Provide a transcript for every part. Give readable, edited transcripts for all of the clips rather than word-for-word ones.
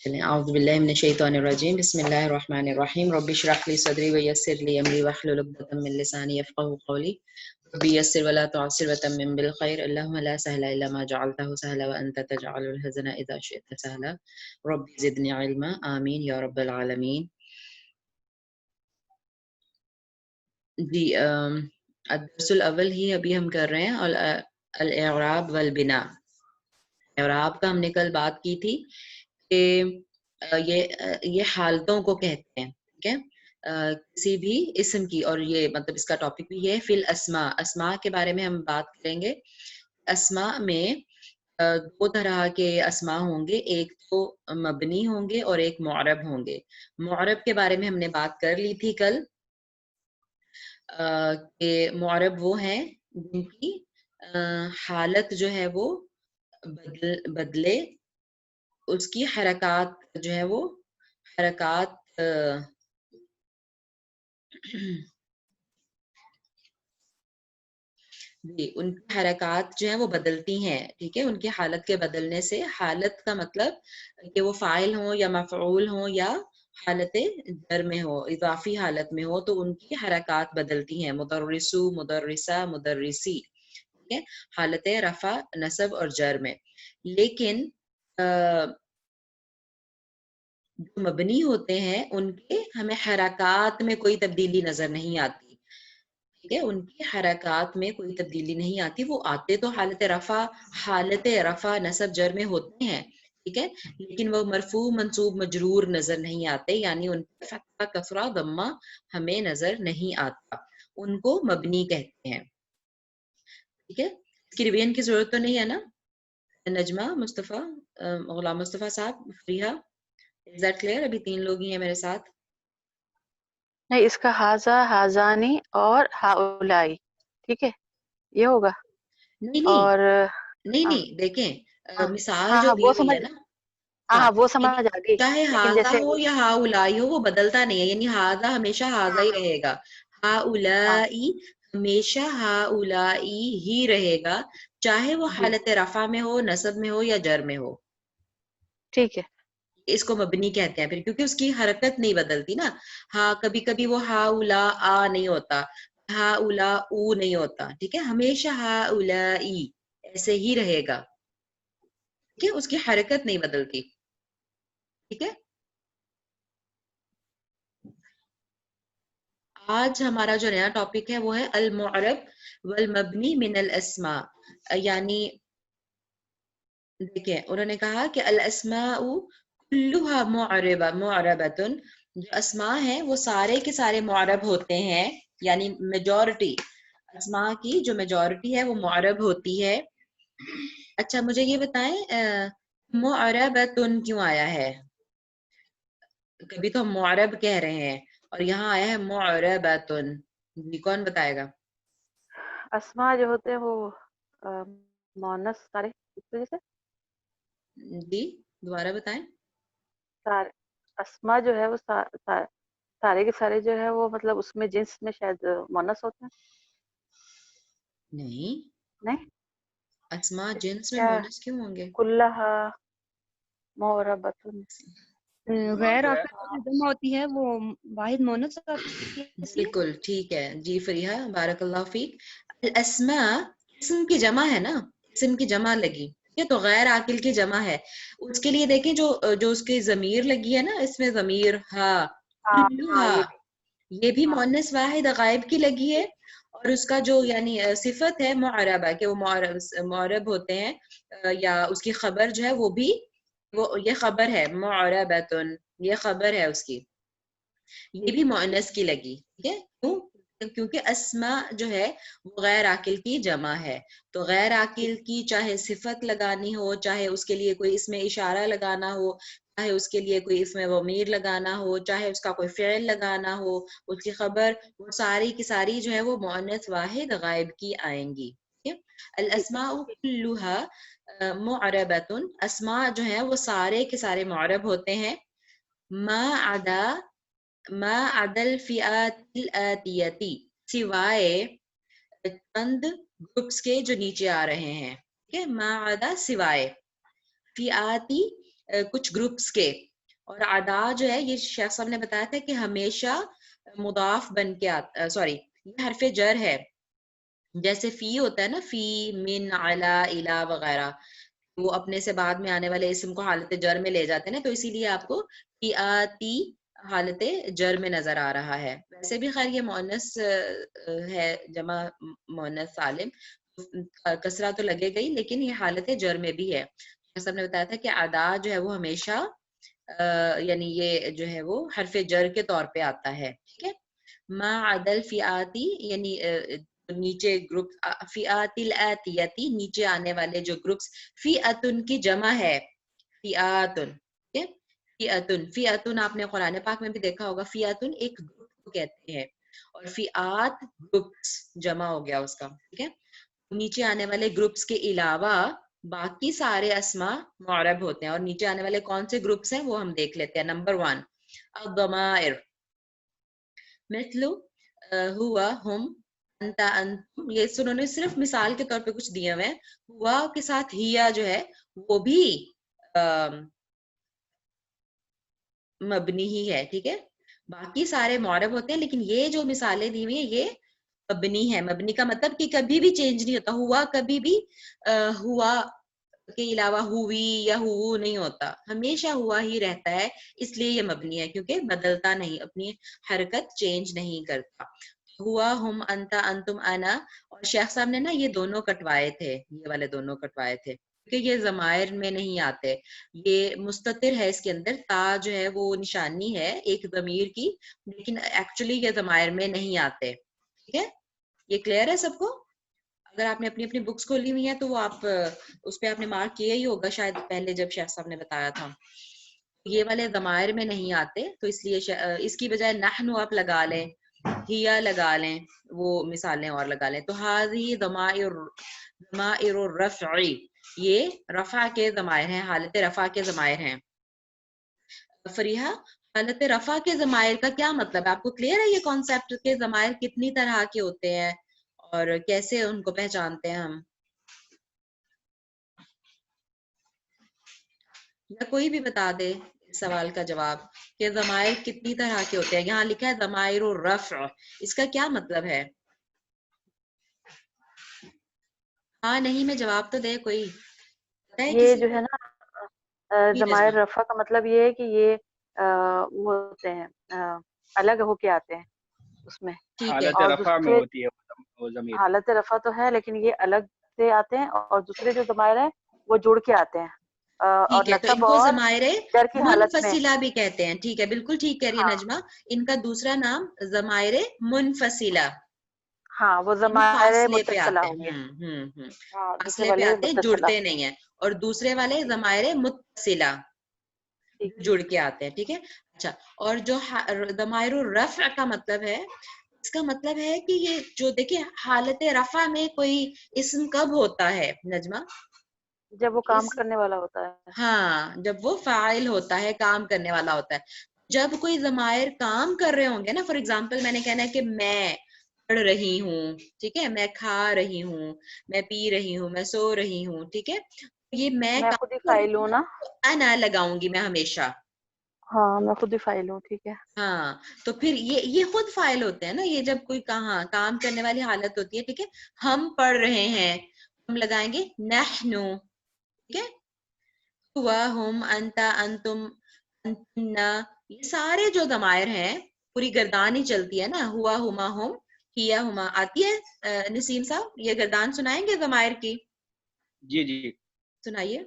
چلیں اعوذ باللہ من الشیطان الرجیم بسم اللہ الرحمن الرحیم رب اشرح لی صدری ویسر لی امری واحلل عقدۃ من لسانی یفقهوا قولی رب یسر ولا تعسر وتمم بالخیر اللهم لا سهل الا ما جعلته سهلا وانت تجعل الحزن اذا شئت سهلا رب زدنی علما آمین یا رب العالمین. جی الدرس الاول ہی ابھی ہم کر رہے ہیں الاعراب والبناء. اعراب کا ہم نے کل بات کی تھی کہ یہ حالتوں کو کہتے ہیں. ٹھیک ہے، کسی بھی اسم کی، اور یہ مطلب اس کا ٹاپک بھی ہے فی الاسماء. اسماء کے بارے میں ہم بات کریں گے. اسماء میں دو طرح کے اسماء ہوں گے، ایک تو مبنی ہوں گے اور ایک معرب ہوں گے. معرب کے بارے میں ہم نے بات کر لی تھی کل کہ معرب وہ ہیں جن کی حالت جو ہے وہ بدلے، اس کی حرکات جو ہے وہ حرکات جی ان کی حرکات جو ہیں وہ بدلتی ہیں. ٹھیک ہے، ان کی حالت کے بدلنے سے، حالت کا مطلب کہ وہ فاعل ہوں یا مفعول ہوں یا حالت جر میں ہو، اضافی حالت میں ہو، تو ان کی حرکات بدلتی ہیں. مدرسو، مدرسہ، مدرسی. ٹھیک ہے، حالت رفع، نصب اور جر میں. لیکن جو مبنی ہوتے ہیں ان کے ہمیں حرکات میں کوئی تبدیلی نظر نہیں آتی. ٹھیک ہے، ان کی حرکات میں کوئی تبدیلی نہیں آتی. وہ آتے تو حالت رفع نصب جر میں ہوتے ہیں. ٹھیک ہے، لیکن وہ مرفوع منصوب مجرور نظر نہیں آتے، یعنی ان پہ فتحہ کسرہ ضمہ ہمیں نظر نہیں آتا. ان کو مبنی کہتے ہیں. ٹھیک ہے، اس کی ریویژن کی ضرورت تو نہیں ہے نا؟ نجمہ، مصطفیٰ، غلام مصطفیٰ صاحب، فریحہ، از دیٹ کلیئر؟ ابھی 3 لوگ ہی ہیں میرے ساتھ. نہیں، اس کا ہاذا، ہاذانی اور ہاؤلائی. ٹھیک ہے، یہ ہوگا. نہیں اور نہیں دیکھیں مثال جو ہاں دی وہ ہوئی سمجھ، ہے نا، ہاں وہ یعنی سمجھ آ گئی. چاہے لیکن ہاذا جیسے ہو یا ہاؤلائی ہو، وہ بدلتا نہیں ہے. یعنی ہاذا ہمیشہ ہاذا ہی رہے گا، ہاں ہاؤلائی ہمیشہ ہاؤلائی ہی رہے گا، چاہے وہ جی حالت رفع میں ہو، نصب میں ہو یا جر میں ہو. ٹھیک ہے. اس کو مبنی کہتے ہیں پھر، کیونکہ اس کی حرکت نہیں بدلتی نا. ہاں کبھی کبھی وہ ہا اولا آ نہیں ہوتا، ہا اولا او نہیں ہوتا. ٹھیک ہے، ہمیشہ ہا اولا ای ایسے ہی رہے گا. ٹھیک ہے، اس کی حرکت نہیں بدلتی. ٹھیک ہے، آج ہمارا جو نیا ٹاپک ہے وہ ہے المعرب والمبنی من الاسماء. یعنی دیکھیں انہوں نے کہا کہ الاسماء کلها معربۃ، جو اسماء ہیں وہ سارے کے سارے معرب ہوتے ہیں، یعنی میجورٹی اسماء کی جو میجورٹی ہے وہ معرب ہوتی ہے. اچھا مجھے یہ بتائیں معربۃ کیوں آیا ہے؟ کبھی تو ہم معرب کہہ رہے ہیں اور یہاں آیا ہے معربۃ. جی کون بتائے گا؟ اسماء جو ہوتے ہیں وہ مؤنث سارے، اس وجہ سے جی دوبارہ بتائیں. سارے اسماء جو ہے وہ سارے کے سارے جو ہے وہ مطلب اس میں جنس میں شاید مؤنث ہوتے ہیں. نہیں، اسماء جنس میں کیا مونس کیوں ہوں گے؟ کلھا معربۃ. غیر عاقل جو جمع ہوتی ہے وہ واحد مؤنث آتی ہے اس لیے. بالکل ٹھیک ہے جی فریحہ، بارک اللہ فیک. الاسماء اسم کی جمع ہے نا، اسم کی جمع لگی. یہ تو غیر عاقل کی جمع ہے. اس کے لیے دیکھیں جو اس کی ضمیر لگی ہے نا، اس میں ضمیر ہا، ہاں یہ بھی مؤنث واحد غائب کی لگی ہے. اور اس کا جو یعنی صفت ہے معربہ، کہ وہ معرب ہوتے ہیں، یا اس کی خبر جو ہے وہ بھی یہ خبر ہے معربۃ، یہ خبر ہے اس کی، یہ بھی مؤنث کی لگی. ٹھیک ہے، کیوں؟ کیونکہ اسماء جو ہے وہ غیر عاقل کی جمع ہے. تو غیر عاقل کی چاہے صفت لگانی ہو، چاہے اس کے لیے کوئی اسم اشارہ لگانا ہو، چاہے اس کے لیے کوئی اسم ضمیر لگانا ہو، چاہے اس کا کوئی فعل لگانا ہو، اس کی خبر، وہ ساری کی ساری جو ہے وہ مؤنث واحد غائب کی آئیں گی. الاسماء كلها معربۃ، اسماء جو ہیں وہ سارے کے سارے معرب ہوتے ہیں. ما عدا الفئات الآتیتی، سوائے چند گروپس کے جو نیچے آ رہے ہیں. ٹھیک ہے، ما عدا سوائے، فئاتی کچھ گروپس کے. اور ادا جو ہے یہ شیخ صاحب نے بتایا تھا کہ ہمیشہ مضاف بن کے آتا, سوری یہ حرف جر ہے. جیسے فی ہوتا ہے نا, فی, من, علی, الی وغیرہ, وہ اپنے سے بعد میں آنے والے اسم کو حالت جر میں لے جاتے ہیں نا, تو اسی لیے آپ کو فی آتی حالت جر میں نظر آ رہا ہے. ویسے بھی خیر یہ مؤنث ہے, جمع مؤنث سالم, کسرہ تو لگے گئی, لیکن یہ حالت جر میں بھی ہے. سب نے بتایا تھا کہ ادا جو ہے وہ ہمیشہ یعنی یہ جو ہے وہ حرف جر کے طور پہ آتا ہے. ٹھیک ہے, ما عدل فی آتی یعنی نیچے گروپ, فی آتی الاتیتی نیچے آنے والے جو گروپس, فی اتن کی جمع ہے فی آتن. فی اتن, فی اتن آپ نے قرآن پاک میں بھی دیکھا ہوگا, فی اتن ایک گروپ کو کہتے ہیں, اور فی آت گروپس جمع ہو گیا اس کا. ٹھیک ہے, نیچے آنے والے گروپس کے علاوہ باقی سارے اسماء معرب ہوتے ہیں. اور نیچے آنے والے کون سے گروپس ہیں وہ ہم دیکھ لیتے ہیں. نمبر 1 الضمائر, مثل ہوا, ہم, انتا, انتم. یہ انہوں نے صرف مثال کے طور پہ کچھ دیے ہوئے ہیں. ہوا کے ساتھ ہیا جو ہے وہ بھی مبنی ہی ہے. ٹھیک ہے, باقی سارے معرب ہوتے ہیں, لیکن یہ جو مثالیں دی ہوئی ہیں یہ مبنی ہے. مبنی کا مطلب کہ کبھی بھی چینج نہیں ہوتا. ہوا کبھی بھی ہوا کے علاوہ ہوئی یا ہو نہیں ہوتا, ہمیشہ ہوا ہی رہتا ہے. اس لیے یہ مبنی ہے کیونکہ بدلتا نہیں, اپنی حرکت چینج نہیں کرتا. ہوا, ہم, انتا, انتم, انا. اور شیخ صاحب نے نا یہ دونوں کٹوائے تھے, یہ والے دونوں کٹوائے تھے کیونکہ یہ ضمائر میں نہیں آتے. یہ مستتر ہے, اس کے اندر تا جو ہے وہ نشانی ہے ایک ضمیر کی, لیکن ایکچولی یہ ضمائر میں نہیں آتے. ٹھیک ہے, یہ کلیئر ہے سب کو؟ اگر آپ نے اپنی اپنی بکس کھولی ہوئی ہیں تو وہ آپ اس پہ آپ نے مارک کیا ہی ہوگا شاید پہلے جب شیخ صاحب نے بتایا تھا. یہ والے ضمائر میں نہیں آتے, تو اس لیے اس کی بجائے نحن آپ لگا لیں, ہیا لگا لیں, وہ مثالیں اور لگا لیں. تو هذه ضمائر الرفع, یہ رفع کے ضمائر ہیں, حالت رفع کے ضمائر ہیں. فریحہ, حالت رفع کے ضمائر کا کیا مطلب ہے؟ آپ کو کلیئر ہے یہ کانسیپٹ کے ضمائر کتنی طرح کے ہوتے ہیں اور کیسے ان کو پہچانتے ہیں ہم؟ یا کوئی بھی بتا دے اس سوال کا جواب کہ ضمائر کتنی طرح کے ہوتے ہیں. یہاں لکھا ہے ضمائر الرفع, اس کا کیا مطلب ہے؟ ہاں نہیں میں جواب تو دے کوئی, پتہ ہے یہ کسی جو کو؟ ہے نا جی ضمائر نجمہ, رفع کا مطلب یہ ہے کہ یہ وہ ہوتے ہیں الگ ہو کے آتے ہیں اس میں, ٹھیک ہے, حالت اور رفع میں دوسرے ہوتی ہے وہ ضمیر. حالت رفع تو ہے لیکن یہ الگ سے آتے ہیں, اور دوسرے جو ضمائر ہیں وہ جڑ کے آتے ہیں اور ٹھیک ہے. تو ان نصب کو اور ضمائر جر کی حالت میں. منفصلہ بھی کہتے ہیں. ٹھیک ہے, بالکل ٹھیک کہہ رہی ہے ہاں نجمہ, ان کا دوسرا نام ضمائر منفصلہ, ہاں وہ یعنی ضمائر فاصلے پہ متصلہ آتے ہو گئے. ہیں. ہاں دوسرے فاصلے پہ والے آتے ہیں, متصلہ. جڑتے نہیں ہیں. اور دوسرے والے ضمائر متصلہ, ٹھیک جڑ کے آتے ہیں. ٹھیک ہے, اچھا. اور جو ضمائر الرفع کا مطلب ہے, اس کا مطلب ہے کہ یہ جو دیکھیں حالت رفع میں کوئی اسم کب ہوتا ہے نجمہ؟ جب وہ کام کرنے والا ہوتا ہے. ہاں, جب وہ فاعل ہوتا ہے, کام کرنے والا ہوتا ہے. جب کوئی ضمائر کام کر رہے ہوں گے نا, فار ایگزامپل میں نے کہنا ہے کہ میں پڑھ رہی ہوں, ٹھیک ہے, میں کھا رہی ہوں, میں پی رہی ہوں, میں سو رہی ہوں. ٹھیک ہے, یہ میں خود ہی کام کر فاعل رہی ہوں ہوں نا. تو انا لگاؤں گی میں ہمیشہ. ہاں میں خود ہی فاعل ہوں. ٹھیک ہے, ہاں, تو پھر یہ خود فاعل ہوتے ہیں نا, یہ جب کوئی کہاں کام کرنے والی حالت ہوتی ہے. ٹھیک ہے, ہم پڑھ رہے ہیں, ہم لگائیں گے نحنو. ٹھیک ہے, ہوا, ہم, انتا, انتم, انتنا, یہ سارے جو ضمائر ہیں پوری گردان ہی چلتی ہے نا, ہوا, ہما, ہم, ہیا, ہما. آتی ہے نسیم صاحب یہ گردان سنائیں گے ضمائر کی؟ جی جی, سنائیے.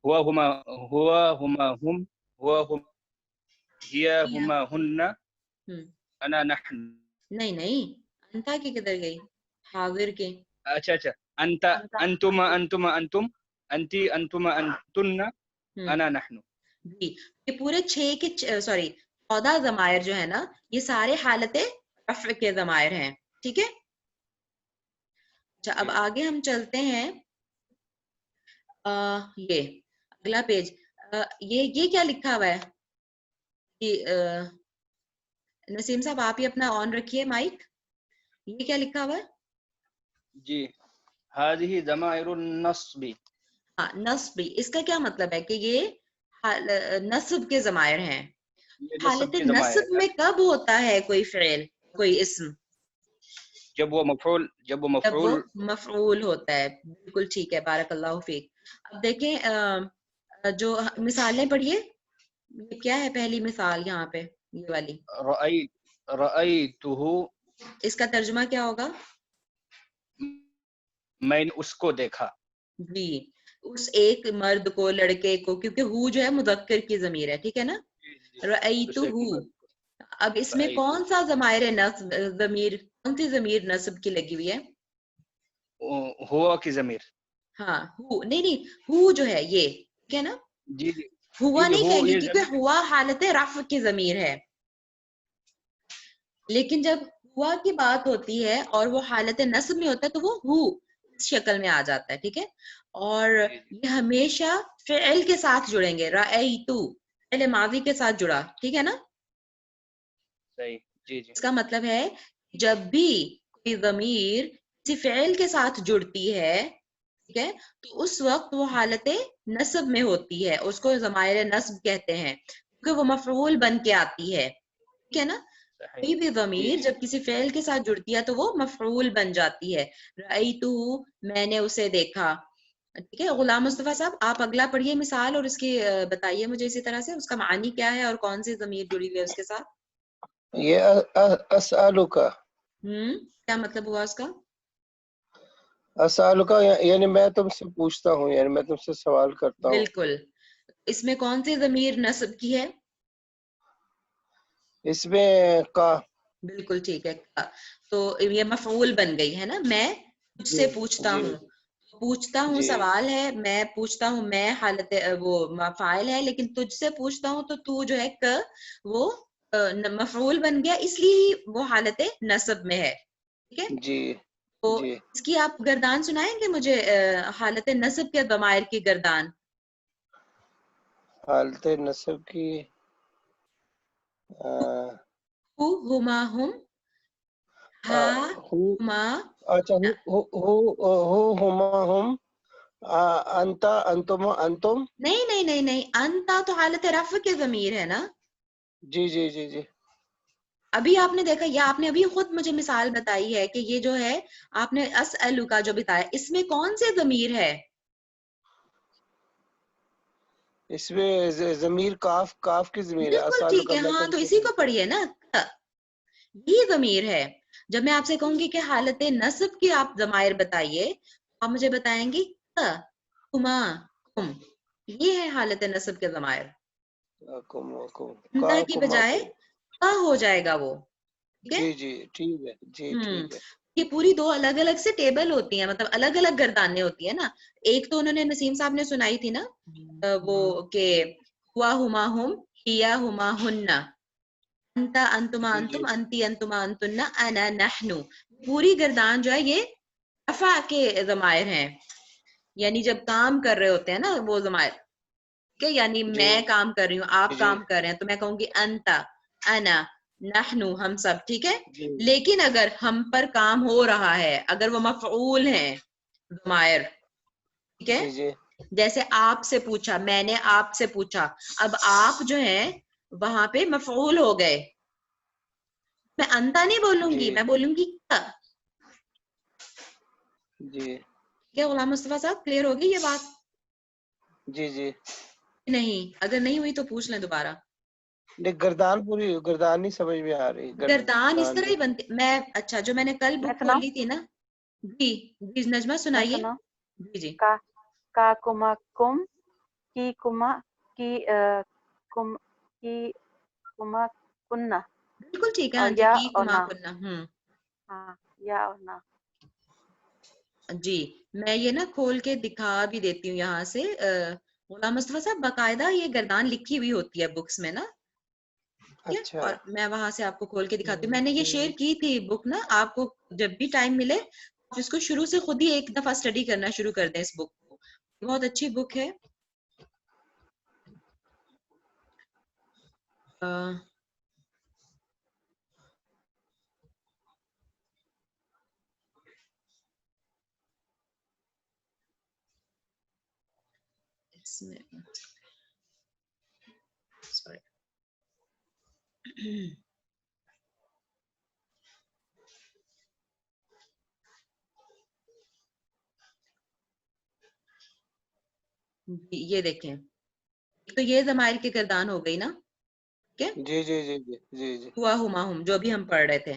ہوا ہما ہم, ہوا ہم, ہیا ہما ہن, انا نحن. نہیں انتا کی کدھر گئی؟ حاضر کے. اچھا اچھا, انت, انتم, انتم, انتم, انتی, انتم, انتن, انا نحن. جی, یہ پورے 6 کے سوری 14 ضمائر جو ہے نا, یہ سارے حالت رفع کے ضمائر ہیں. ٹھیک ہے, اچھا. اب آگے ہم چلتے ہیں, یہ اگلا پیج, یہ کیا لکھا ہوا ہے؟ نسیم صاحب آپ ہی اپنا آن رکھیے مائک. یہ کیا لکھا ہوا ہے؟ جی, هذه ضمائر النصب. ہاں, نصب. اس کا کیا مطلب ہے کہ یہ نصب کے ضمائر ہیں. یہ نصب حالت کے ضمائر نصب ہے میں کب ہوتا ہے کوئی فعل کوئی اسم؟ جب وہ مفعول جب وہ مفعول ہوتا ہے. بالکل ٹھیک ہے، بارک اللہ فیک. اب دیکھیں جو مثالیں پڑھیے. یہ کیا ہے پہلی مثال یہاں پہ یہ والی؟ رأیتہ، اس کا ترجمہ کیا ہوگا؟ میں نے اس کو دیکھا. جی، اس ایک مرد کو، لڑکے کو، کیونکہ ہو جو ہے مذکر کی ضمیر ہے، ٹھیک ہے نا. رأیتہ. اب اس میں کون سا ضمائر نصب ضمیر کون سی ضمیر نصب کی لگی ہوئی ہے؟ ہوا کی ضمیر. ہاں ہو نہیں ہو جو ہے یہ، ٹھیک ہے نا. جی جی ہوا نہیں کہیں گے یہ کیونکہ ہوا حالت رفع کی ضمیر ہے. لیکن جب ہوا کی بات ہوتی ہے اور وہ حالت نصب میں ہوتا ہے تو وہ ہو اس شکل میں آ جاتا ہے، ٹھیک ہے. اور یہ ہمیشہ فعل کے ساتھ جڑیں گے. رأیتو فعل ماضی کے ساتھ جڑا، ٹھیک ہے نا. صحیح. جی جی اس کا مطلب ہے جب بھی کوئی ضمیر کسی فعل کے ساتھ جڑتی ہے، ٹھیک ہے، تو اس وقت وہ حالت نصب میں ہوتی ہے. اس کو ضمائر نصب کہتے ہیں کیونکہ وہ مفعول بن کے آتی ہے، ٹھیک ہے نا. کوئی بھی ضمیر جب کسی فعل کے ساتھ جڑتی ہے تو وہ مفعول بن جاتی ہے. رأیتہ میں نے اسے دیکھا، ٹھیک ہے. غلام مصطفیٰ صاحب آپ اگلا پڑھیے مثال اور اس کی بتائیے مجھے اسی طرح سے اس کا معنی کیا ہے اور کون سی ضمیر جڑی ہوئی ہے اس کے ساتھ. یہ اسالکا کیا مطلب ہوا اس کا؟ اسالکا یعنی میں تم سے پوچھتا ہوں، یعنی میں تم سے سوال کرتا ہوں. بالکل. اس میں کون سی ضمیر نصب کی ہے؟ اس میں کا. بالکل ٹھیک ہے. تو یہ مفعول بن گئی ہے نا. میں تجھ سے پوچھتا ہوں. پوچھتا ہوں جی سوال ہے، میں پوچھتا ہوں میں حالت وہ فاعل ہے، لیکن تجھ سے پوچھتا ہوں تو جو ہے وہ مفعول بن گیا، اس لیے ہی وہ حالت نصب میں ہے، ٹھیک ہے. جی تو جی اس کی آپ گردان سنائیں گے مجھے، حالت نصب کے ضمائر کی گردان. حالت نصب کی ہما ہم، ہا ہما. اچھا ہو ہما ہم، انتا انتم انتم. نہیں انتا تو حالت رفع کے ضمیر ہے نا. جی جی جی جی ابھی آپ نے دیکھا یا آپ نے ابھی خود مجھے مثال بتائی ہے کہ یہ جو ہے آپ نے اسألو کا جو بتایا اس میں کون سے ضمیر ہے؟ اس میں ضمیر کاف کی ضمیر ہے. بالکل ٹھیک ہے. ہاں تو اسی کو پڑھیے نا. یہ ضمیر ہے. جب میں آپ سے کہوں گی کہ حالت نصب کی آپ ضمائر بتائیے، آپ مجھے بتائیں گی کما کم. یہ ہے حالت نصب کے ضمائر. انتا کی بجائے ہو جائے گا وہ، ٹھیک ہے. جی جی ٹھیک ہے. جی ٹھیک ہے. یہ پوری دو الگ الگ سے ٹیبل ہوتی ہیں، مطلب الگ الگ گردانیں ہوتی ہیں نا. ایک تو انہوں نے نسیم صاحب نے سنائی تھی نا وہ کہ ہوا ہما ہم ہیا ہما ہننا انتا انتما انتم انتی انتما انتن انا نحن. پوری گردان جو ہے یہ رفع کے ضمائر ہیں، یعنی جب کام کر رہے ہوتے ہیں نا وہ ضمائر، کہ یعنی میں کام کر رہی ہوں، آپ کام کر رہے ہیں تو میں کہوں گی انتا انا نحنو ہم سب، ٹھیک ہے. لیکن اگر ہم پر کام ہو رہا ہے، اگر وہ مفعول ہیں ضمائر، ٹھیک ہے، جیسے آپ سے پوچھا، میں نے آپ سے پوچھا، اب آپ جو ہیں وہاں پہ مفعول ہو گئے. میں انتا نہیں بولوں گی، میں بولوں گی کیا. جی کیا غلام مصطفیٰ صاحب کلیئر ہوگی یہ بات؟ جی جی نہیں، اگر نہیں ہوئی تو پوچھ لیں دوبارہ. گردان پوری گردان نہیں سمجھ میں آ رہی. گردان اس طرح ہی بنتی. میں اچھا جو میں نے کل بک کھولی تھی نا. جی جی نجمہ سنائیے. جی جی کا کما کم کی کما کی کما کننا. بالکل ٹھیک ہے. ہاں جی کی کما کننا. ہاں یا اور نہ. جی میں یہ نا کھول کے دکھا بھی دیتی ہوں یہاں سے. غلام مصطفیٰ صاحب باقاعدہ یہ گردان لکھی ہوئی ہوتی ہے بکس میں نا. اچھا اور میں وہاں سے آپ کو کھول کے دکھاتی ہوں. میں نے یہ شیئر کی تھی بک نا. آپ کو جب بھی ٹائم ملے اس کو شروع سے خود ہی ایک دفعہ اسٹڈی کرنا شروع کر دیں. اس بک کو بہت اچھی بک ہے. اس میں یہ دیکھیں، تو یہ ضمائر کی گردان ہو گئی نا، ٹھیک ہے، جی جی جی جی جی جی ہوا ہما ہم جو بھی ہم پڑھ رہے تھے،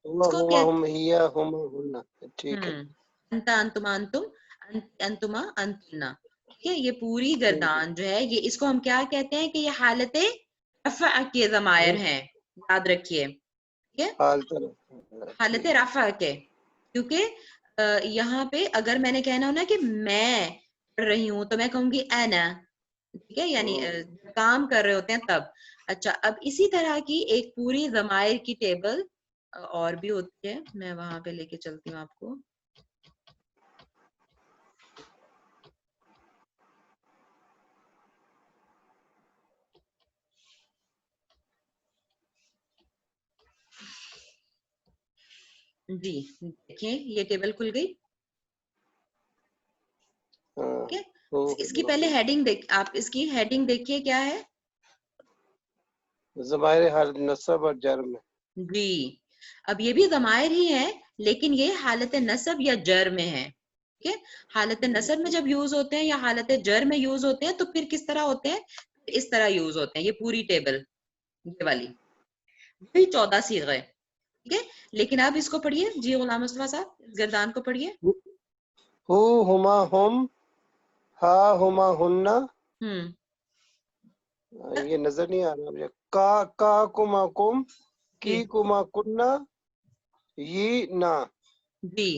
ہما اس کو ہما ہم ہیا ہما ہننا، ٹھیک ہے انتا انتما انتم انتما انتنا، ٹھیک ہے، یہ پوری گردان جو ہے یہ اس کو ہم کیا کہتے ہیں کہ یہ حالت رفع کے ضمائر ہیں، یاد رکھیے، ٹھیک ہے، حالت رفع کے، کیونکہ یہاں پہ اگر میں نے کہنا ہو نا کہ میں پڑھ رہی ہوں تو میں کہوں گی انا، ٹھیک ہے، یعنی کام کر رہے ہوتے ہیں تب. اچھا، اب اسی طرح کی ایک پوری ضمائر کی ٹیبل اور بھی ہوتی ہے، میں وہاں پہ لے کے چلتی ہوں آپ کو. جی دیکھیں یہ ٹیبل کھل گئی، ٹھیک ہے، اس کی پہلے ہیڈنگ دیکھ، آپ اس کی ہیڈنگ دیکھیے کیا ہے. ضمائر ہر نصب اور جر میں. جی، اب یہ بھی ضمائر ہی ہیں لیکن یہ حالت نصب یا جر میں ہے، ٹھیک ہے. حالت نصب میں جب یوز ہوتے ہیں یا حالت جر میں یوز ہوتے ہیں تو پھر کس طرح ہوتے ہیں، اس طرح یوز ہوتے ہیں. یہ پوری ٹیبل یہ والی وہی 14 صیغے، ٹھیک ہے. لیکن اب اس کو پڑھیے جی غلام مصطفیٰ صاحب، گردان کو پڑھیے. ہو ہما ہم ہا ہما ہننا، یہ نظر نہیں آ رہا مجھے. کا کما کم کی کما کننا یہ نا. جی،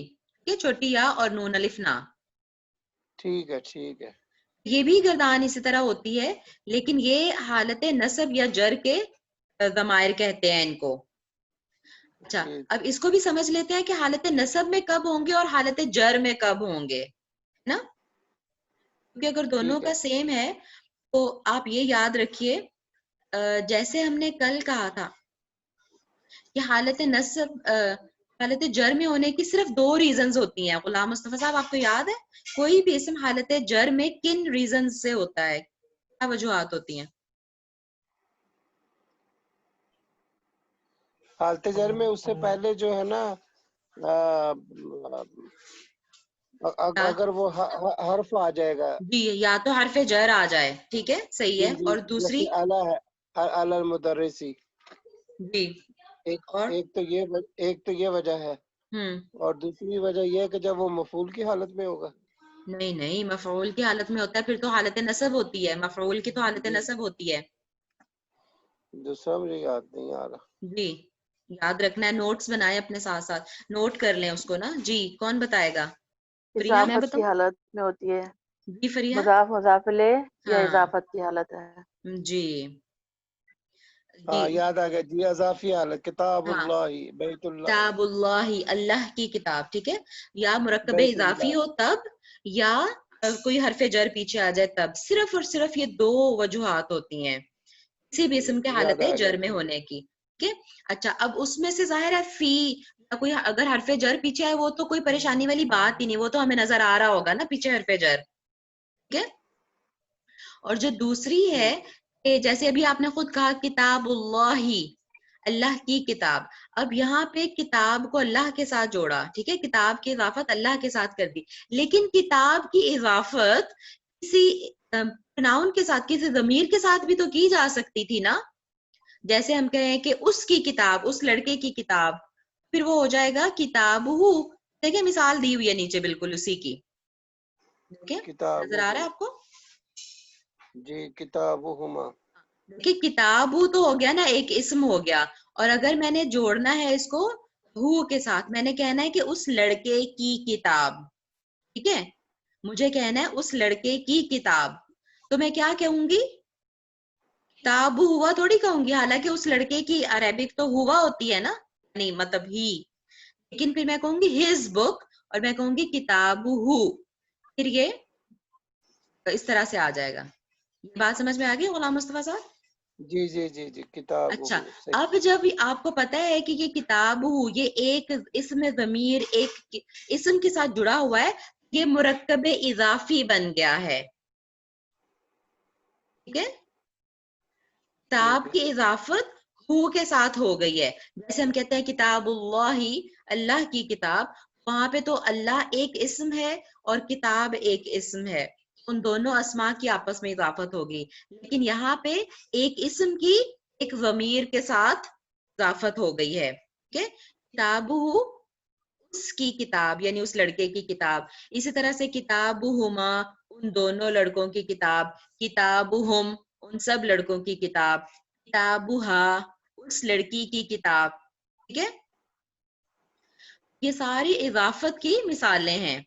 یہ چھوٹی یا اور نون الف نا. ٹھیک ہے ٹھیک ہے. یہ بھی گردان اسی طرح ہوتی ہے لیکن یہ حالت نصب یا جر کے ضمائر کہتے ہیں ان کو. اچھا، اب اس کو بھی سمجھ لیتے ہیں کہ حالت نصب میں کب ہوں گے اور حالت جر میں کب ہوں گے نا، کیونکہ اگر دونوں کا سیم ہے تو آپ یہ یاد رکھیے، جیسے ہم نے کل کہا تھا کہ حالت نصب حالت جر میں ہونے کی صرف 2 ریزنز ہوتی ہیں. غلام مصطفیٰ صاحب آپ کو یاد ہے کوئی بھی اسم حالت جر میں کن ریزنز سے ہوتا ہے، کیا وجوہات ہوتی ہیں؟ حالت جر میں اس سے پہلے جو ہے نا اگر وہ حرف آ جائے گا، جی، یا تو حرف جر آ جائے، ٹھیک ہے، صحیح ہے. اور دوسری جیسے اعلیٰ ہے اعلی المدرسی، جی، اور ایک تو یہ وجہ ہے، اور دوسری وجہ یہ ہے کہ جب وہ مفعول کی حالت میں ہوگا. نہیں مفعول کی حالت میں ہوتا ہے پھر تو حالت نصب ہوتی ہے، مفعول کی تو حالت نصب ہوتی ہے. دوسرا مجھے یاد نہیں آ رہا. جی یاد رکھنا ہے، نوٹس بنائے اپنے ساتھ ساتھ، نوٹ کر لیں اس کو نا. جی کون بتائے گا؟ اضافت کی حالت میں ہوتی ہے. جی فریحہ، مضاف مضاف الیہ یا اضافت کی حالت ہے. جی ہاں یاد آ گیا جی، اضافی حالت کتاب ہاں، اللہ بیت اللہ، کتاب اللہ اللہ کی کتاب، ٹھیک ہے. یا مرکب بیت اضافی اللہ. ہو تب، یا کوئی حرف جر پیچھے آ جائے تب. صرف اور صرف یہ 2 وجوہات ہوتی ہیں کسی بھی اسم کے یاد حالت آ گیا. جر میں ہونے کی، ٹھیک ہے. اچھا، اب اس میں سے ظاہر ہے فی یا کوئی اگر حرف جر پیچھے ہے وہ تو کوئی پریشانی والی بات ہی نہیں، وہ تو ہمیں نظر آ رہا ہوگا نا پیچھے حرف جر، ٹھیک ہے. اور جو دوسری ہے کہ جیسے ابھی آپ نے خود کہا کتاب اللہ، اللہ کی کتاب. اب یہاں پہ کتاب کو اللہ کے ساتھ جوڑا، ٹھیک ہے، کتاب کی اضافت اللہ کے ساتھ کر دی. لیکن کتاب کی اضافت کسی پروناؤن کے ساتھ، کسی ضمیر کے ساتھ بھی تو کی جا سکتی تھی نا. جیسے ہم کہیں کہ اس کی کتاب، اس لڑکے کی کتاب، پھر وہ ہو جائے گا کتاب ہو. دیکھیں مثال دی ہوئی ہے نیچے بالکل اسی کی، دیکھیں نظر آ رہا ہے آپ کو؟ جی کتابہما، کہ کتاب ہو تو ہو گیا نا، ایک اسم ہو گیا. اور اگر میں نے جوڑنا ہے اس کو ہو کے ساتھ، میں نے کہنا ہے کہ اس لڑکے کی کتاب، ٹھیک ہے، مجھے کہنا ہے اس لڑکے کی کتاب، تو میں کیا کہوں گی؟ کتاب ہوا تھوڑی کہوں گی، حالانکہ اس لڑکے کی عربک تو ہوا ہوتی ہے نا، نہیں مطلب ہی، لیکن پھر میں کہوں گی ہز بک اور میں کہوں گی کتاب ہو، پھر یہ اس طرح سے آ جائے گا. یہ بات سمجھ میں آ گئی غلام مصطفیٰ صاحب؟ جی جی جی جی کتاب. اچھا، اب جب آپ کو پتا ہے کہ یہ کتاب ہو، یہ ایک اسم ضمیر ایک اسم کے ساتھ جڑا ہوا ہے، یہ مرکب اضافی بن گیا ہے، ٹھیک ہے. کتاب کی اضافت ہو کے ساتھ ہو گئی ہے. جیسے ہم کہتے ہیں کتاب اللہ، اللہ کی کتاب، وہاں پہ تو اللہ ایک اسم ہے اور کتاب ایک اسم ہے، ان دونوں اسماء کی آپس میں اضافت ہوگی. لیکن یہاں پہ ایک اسم کی ایک ضمیر کے ساتھ اضافت ہو گئی ہے. ٹھیک ہے، کتابہ اس کی کتاب یعنی اس لڑکے کی کتاب. اسی طرح سے کتابہما ان دونوں لڑکوں کی کتاب، کتابہم ان سب لڑکوں کی کتاب، کتابہا اس لڑکی کی کتاب. ٹھیک ہے، یہ ساری اضافت کی مثالیں ہیں.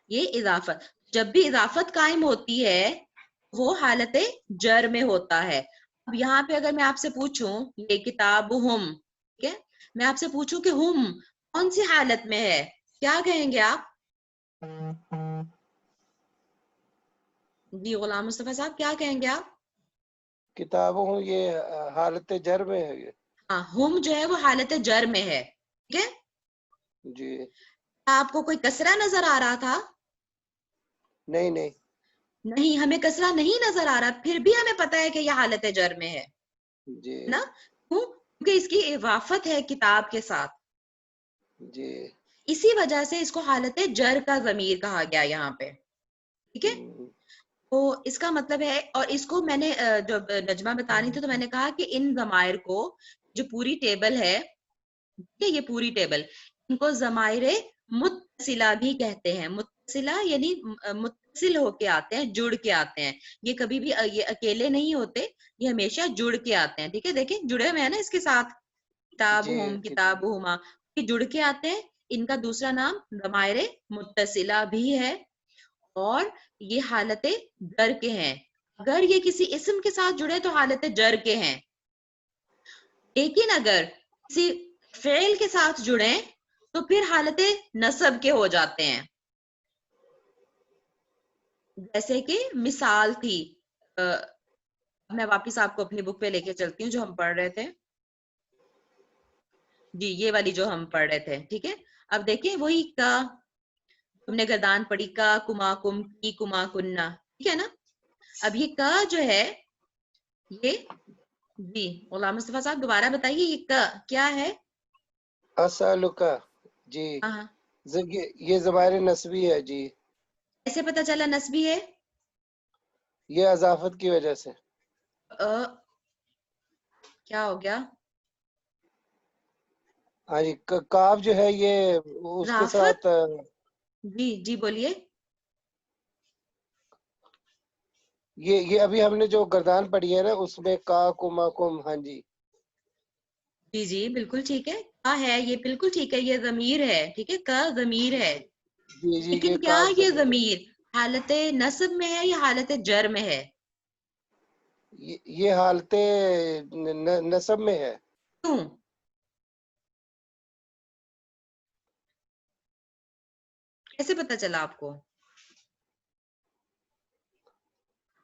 یہ اضافت، جب بھی اضافت قائم ہوتی ہے وہ حالت جر میں ہوتا ہے. اب یہاں پہ اگر میں آپ سے پوچھوں یہ کتابہم، ٹھیک ہے، میں آپ سے پوچھوں کہ ہم کون سی حالت میں ہے، کیا کہیں گے آپ؟ جی غلام مصطفیٰ صاحب کیا کہیں گے آپ؟ کتابوں یہ حالت جر میں ہے یہ. ہاں، ہم جو ہے وہ حالت جر میں ہے. ٹھیک ہے، جی آپ کو کوئی کسرہ نظر آ رہا تھا؟ نہیں نہیں نہیں، ہمیں کسرہ نہیں نظر آ رہا، پھر بھی ہمیں پتا ہے کہ یہ حالت جر میں ہے جی نا. کیوں؟ کیونکہ اس کی اضافت ہے کتاب کے ساتھ، جی اسی وجہ سے اس کو حالت جر کا ضمیر کہا گیا یہاں پہ. ٹھیک ہے، تو اس کا مطلب ہے، اور اس کو میں نے جب نجمہ بتانی تھی تو میں نے کہا کہ ان ضمائر کو، جو پوری ٹیبل ہے یہ پوری ٹیبل، ان کو ضمائر متصلہ بھی کہتے ہیں. متصلہ یعنی متصل ہو کے آتے ہیں، جڑ کے آتے ہیں. یہ کبھی بھی یہ اکیلے نہیں ہوتے، یہ ہمیشہ جڑ کے آتے ہیں. ٹھیک ہے، دیکھیں جڑے ہوئے ہیں نا اس کے ساتھ، کتابہم کتابہما، یہ جڑ کے آتے ہیں. ان کا دوسرا نام ضمائر متصلہ بھی ہے، اور یہ حالت جر کے ہیں. اگر یہ کسی اسم کے ساتھ جڑے تو حالت جر کے ہیں، لیکن اگر کسی فعل کے ساتھ جڑیں تو پھر حالت نصب کے ہو جاتے ہیں. جیسے کہ مثال تھی، میں واپس آپ کو اپنی بک پہ لے کے چلتی ہوں جو ہم پڑھ رہے تھے. جی یہ والی جو ہم پڑھ رہے تھے. ٹھیک ہے، اب دیکھیں وہی کا تم نے گردان پڑھی، کا کما کم کی کما کننا. ٹھیک ہے نا. اب یہ کا جو ہے یہ، جی غلام مصطفیٰ صاحب دوبارہ بتائیے یہ کا کیا ہے؟ اسالکا. جی ہاں، یہ ضمائر نسبی ہے. جی کیسے پتا چلا نسبی ہے؟ یہ اضافت کی وجہ سے. کیا ہو گیا؟ ہاں جی، کاف جو ہے یہ اس کے اضافت؟ ساتھ. جی جی بولیے. یہ ابھی ہم نے جو گردان پڑھی ہے نا اس میں کا کما کم. ہاں جی جی جی بالکل ٹھیک ہے، کا ہے یہ، بالکل ٹھیک ہے، یہ ضمیر ہے. ٹھیک ہے، کا ضمیر ہے. جی جی لیکن یہ کیا کاف یہ ضمیر ہے. ضمیر حالت نصب میں ہے یا حالت جر میں ہے؟ یہ حالت نصب میں ہے. کیوں؟ کیسے پتا چلا آپ کو؟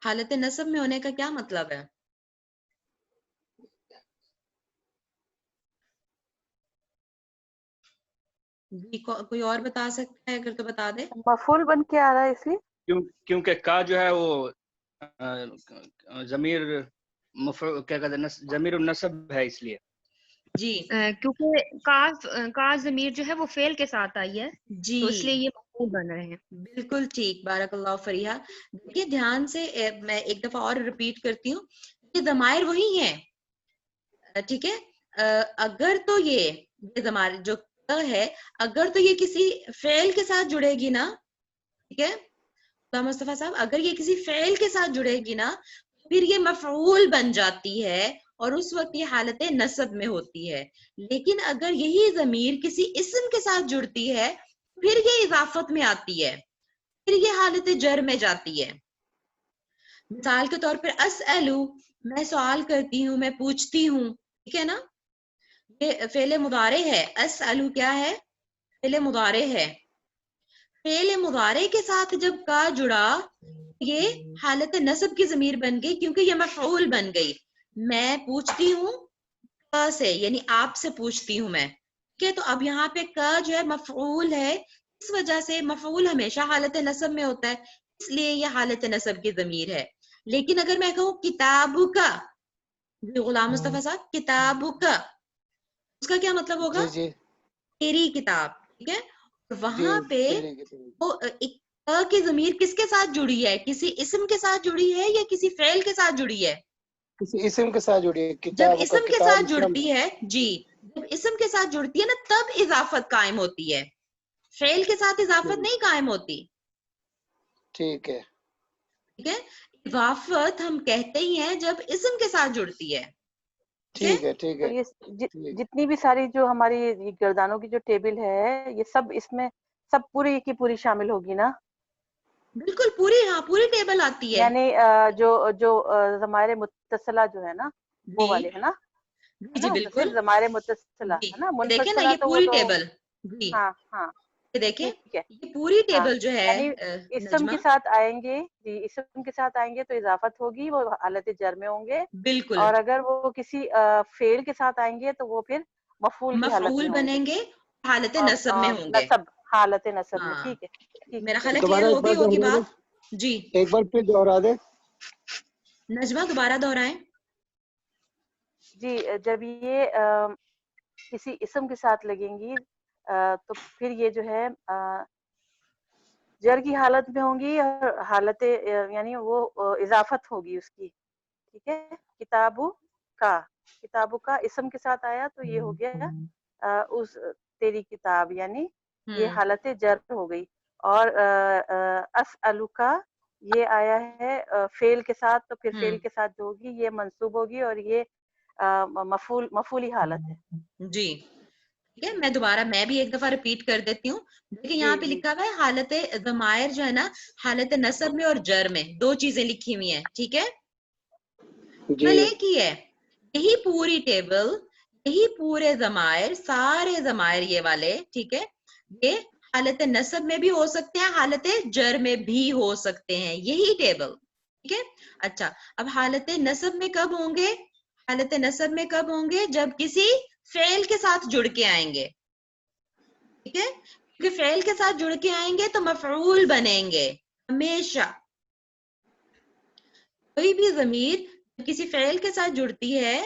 حالت نصب میں ہونے کا کیا مطلب ہے؟ جی کوئی اور بتا سکتا ہے اگر تو بتا دے. مفعول بن کے آ رہا ہے اس لیے. کیونکہ کا جو ہے وہ ضمیر کیا کہتے ہیں، ضمیر النصب ہے، اس لیے. جی کیونکہ کاف ضمیر جو ہے وہ فعل کے ساتھ آئی ہے، جی تو اس لیے یہ مفعول بن رہے ہیں. بالکل ٹھیک، بارک اللہ فریحہ. دیکھیے دھیان سے، میں ایک دفعہ اور ریپیٹ کرتی ہوں، یہ ضمائر وہی ہیں. ٹھیک ہے، اگر تو یہ ضمائر جو ہے اگر تو یہ کسی فعل کے ساتھ جڑے گی نا، ٹھیک ہے مصطفیٰ صاحب، اگر یہ کسی فعل کے ساتھ جڑے گی نا پھر یہ مفعول بن جاتی ہے اور اس وقت یہ حالت نصب میں ہوتی ہے. لیکن اگر یہی ضمیر کسی اسم کے ساتھ جڑتی ہے پھر یہ اضافت میں آتی ہے، پھر یہ حالت جر میں جاتی ہے. مثال کے طور پر اسألو، میں سوال کرتی ہوں، میں پوچھتی ہوں. ٹھیک ہے نا، یہ فعل مضارع ہے. اسألو کیا ہے؟ فعل مضارع ہے. فعل مضارع کے ساتھ جب کا جڑا یہ حالت نصب کی ضمیر بن گئی کیونکہ یہ مفعول بن گئی. میں پوچھتی ہوں کا سے، یعنی آپ سے پوچھتی ہوں میں. ٹھیک ہے، تو اب یہاں پہ کا جو ہے مفعول ہے، اس وجہ سے مفعول ہمیشہ حالت نصب میں ہوتا ہے، اس لیے یہ حالت نصب کی ضمیر ہے. لیکن اگر میں کہوں کتاب کا، غلام مصطفیٰ صاحب کتابک، اس کا کیا مطلب ہوگا؟ جی جی تیری کتاب، ٹھیک ہے. اور وہاں جی پہ تیری کتاب. وہ ایک کی ضمیر کس کے ساتھ جڑی ہے؟ کسی اسم کے ساتھ جڑی ہے یا کسی فعل کے ساتھ جڑی ہے؟ کسی اسم کے ساتھ جڑی ہے. جب کتاب کا اسم کے کتاب ساتھ اسم. جڑتی ہے، جی جب اسم کے ساتھ جڑتی ہے نا تب اضافت قائم ہوتی ہے، فعل کے ساتھ اضافت نہیں قائم ہوتی. ٹھیک ہے. ٹھیک ہے، اضافت ہم کہتے ہی ہیں جب اسم کے ساتھ جڑتی ہے. ٹھیک ہے ٹھیک تو ہے. یہ جتنی بھی ساری جو ہماری گردانوں کی جو ٹیبل ہے یہ سب اس میں سب پوری کی پوری شامل ہوگی نا؟ بالکل پوری، ہاں پوری ٹیبل آتی ہے. یعنی جو ضمائر متصلہ جو ہے نا وہ جی والے ہے نا، جی بالکل. صرف ضمائر متصلہ جی ہے نا، یہ دیکھیں نا منفصلہ یہ تو وہ پوری تو ٹیبل، جی ہاں ہاں یہ دیکھیں ٹھیک ہے. یہ پوری ہاں ٹیبل جو ہے یعنی اسم نجمہ، کے ساتھ آئیں گے، جی اسم کے ساتھ آئیں گے تو اضافت ہوگی، وہ حالت جر میں ہوں گے. بالکل اور اگر وہ کسی فعل کے ساتھ آئیں گے تو وہ پھر مفعول کی حالت مفعول میں ہوں گے، بنیں گے، حالت نصب میں اور ہوں گے. نصب، حالت نصب میں. ہاں ٹھیک ہے ٹھیک میرا ہے خیال ہے کلیئر دوبارہ ایک بار ہوگی دوہرا دیں. بات. جی ایک بار پھر دوہرا دیں. نجمہ دوبارہ دہرائیں. جی. جب یہ کسی اسم کے ساتھ لگیں گی تو پھر یہ جو ہے جر کی حالت میں ہوں گی اور حالت یعنی وہ اضافت ہوگی اس کی. ٹھیک ہے. کتابوں کا اسم کے ساتھ آیا تو یہ ہو گیا اس تیری کتاب، یعنی یہ حالت جر ہو گئی. اور اسألو کا یہ آیا ہے فعل کے ساتھ تو پھر فعل کے ساتھ جو ہوگی یہ منصوب ہوگی اور یہ مفعولی حالت ہے. جی ٹھیک ہے، میں دوبارہ میں بھی ایک دفعہ ریپیٹ کر دیتی ہوں. دیکھیں یہاں جی پہ جی لکھا ہوا ہے حالت ضمائر جو ہے نا حالت نصب میں اور جر میں دو چیزیں لکھی ہوئی ہیں. ٹھیک ہے، جی ایک ہی ہے، یہی پوری ٹیبل، یہی پورے ضمائر، سارے ضمائر یہ والے، ٹھیک ہے، یہ حالت نصب میں بھی ہو سکتے ہیں، حالت جر میں بھی ہو سکتے ہیں، یہی ٹیبل. ٹھیک ہے. اچھا اب حالت نصب میں کب ہوں گے؟ حالت نصب میں کب ہوں گے؟ جب کسی فعل کے ساتھ جڑ کے آئیں گے. ٹھیک ہے، کیونکہ فعل کے ساتھ جڑ کے آئیں گے تو مفعول بنیں گے ہمیشہ. کوئی بھی ضمیر کسی فعل کے ساتھ جڑتی ہے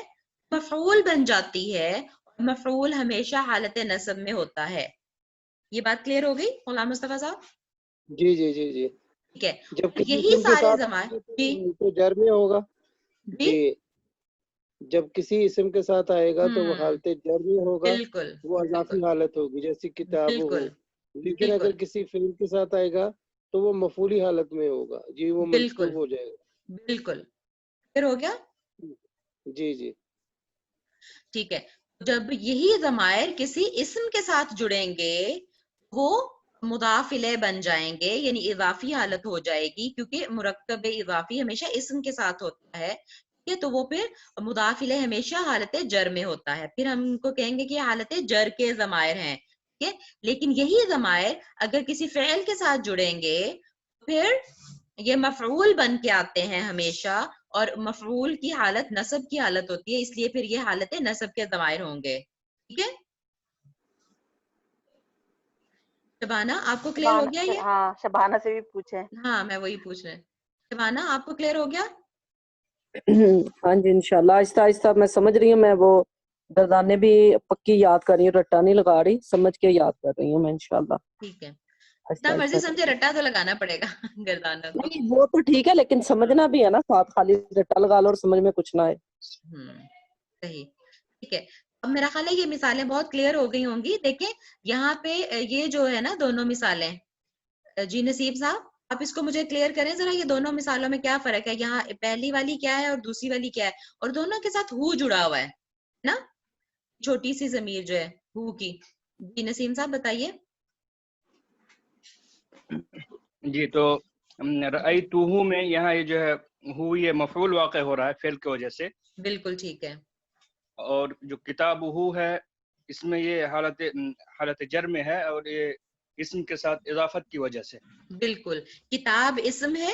مفعول بن جاتی ہے، اور مفعول ہمیشہ حالت نصب میں ہوتا ہے. یہ بات کلیئر ہو گئی غلام مصطفیٰ صاحب؟ جی جی جی جی. ٹھیک ہے، جب کسی یہی اسم کے سارے ساتھ ضمائر. جی تو جر میں ہوگا. جی جی جب کسی اسم کے ساتھ آئے گا تو وہ حالت جر میں ہوگا، بالکل وہ اضافی بالکل حالت ہوگی جیسی کتاب ہو. بالکل لیکن بالکل اگر کسی فعل کے ساتھ آئے گا تو وہ مفعولی حالت میں ہوگا. جی وہ بالکل منصوب ہو جائے گا. بالکل پھر ہو گیا. جی جی ٹھیک ہے، جب یہی ضمائر کسی اسم کے ساتھ جڑیں گے وہ مضاف الیہ بن جائیں گے، یعنی اضافی حالت ہو جائے گی، کیونکہ مرکب اضافی ہمیشہ اسم کے ساتھ ہوتا ہے. ٹھیک ہے، تو وہ پھر مضاف الیہ ہمیشہ حالت جر میں ہوتا ہے. پھر ہم کو کہیں گے کہ حالت جر کے ضمائر ہیں. ٹھیک ہے، لیکن یہی ضمائر اگر کسی فعل کے ساتھ جڑیں گے پھر یہ مفعول بن کے آتے ہیں ہمیشہ، اور مفعول کی حالت نصب کی حالت ہوتی ہے، اس لیے پھر یہ حالت نصب کے ضمائر ہوں گے. ٹھیک ہے شبانہ، آپ کو کلیئر ہو گیا یہ؟ ہاں شبانہ سے بھی پوچھیں. ہاں میں وہی پوچھ رہے. شبانہ آپ کو کلیئر ہو گیا؟ ہاں جی انشاءاللہ آہستہ آہستہ میں سمجھ رہی ہوں. میں وہ گردانے بھی پکی یاد کر رہی ہوں، رٹا نہیں لگا رہی، سمجھ کے یاد کر رہی ہوں میں انشاءاللہ. ٹھیک ہے، آہستہ جتنا مرضی آہستہ سمجھے رٹا تو لگانا پڑے گا گردانہ کو. نہیں وہ تو ٹھیک ہے لیکن سمجھنا بھی ہے نا ساتھ، خالی رٹا لگا لو اور سمجھ میں کچھ نہ آئے. صحیح. ٹھیک ہے، اب میرا خیال ہے یہ مثالیں بہت کلیئر ہو گئی ہوں گی. دیکھیں یہاں پہ یہ جو ہے نا دونوں مثالیں، جی نصیب صاحب آپ اس کو مجھے کلیئر کریں ذرا، یہ دونوں مثالوں میں کیا فرق ہے؟ یہاں پہلی والی کیا ہے اور دوسری والی کیا ہے؟ اور دونوں کے ساتھ ہو جڑا ہوا ہے نا، چھوٹی سی ضمیر جو ہے ہو کی. جی نسیم صاحب بتائیے. جی تو رأیتہ میں یہاں یہ جو ہے ہو یہ مفعول واقع ہو رہا ہے فعل کی وجہ سے. بالکل ٹھیک ہے. اور جو کتاب ہو ہے اس میں یہ حالت جر میں ہے اور یہ اسم کے ساتھ اضافت کی وجہ سے. بالکل، کتاب اسم ہے،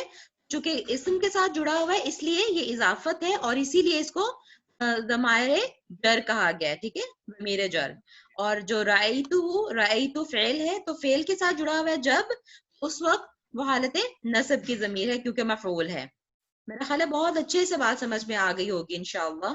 چونکہ اسم کے ساتھ جڑا ہوا ہے اس لیے یہ اضافت ہے، اور اسی لیے اس کو ضمائر جر کہا گیا ہے. ٹھیک ہے، ضمیر جر. اور جو رأیتو فعل ہے تو فعل کے ساتھ جڑا ہوا ہے جب اس وقت وہ حالت نصب کی ضمیر ہے کیونکہ مفعول ہے. میرا خیال ہے بہت اچھے سے بات سمجھ میں آ گئی ہوگی انشاءاللہ.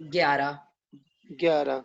11। 11।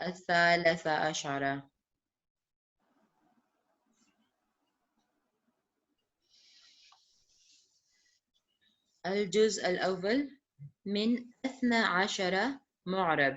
الثالث عشر، الجزء الأول من 12 معرب।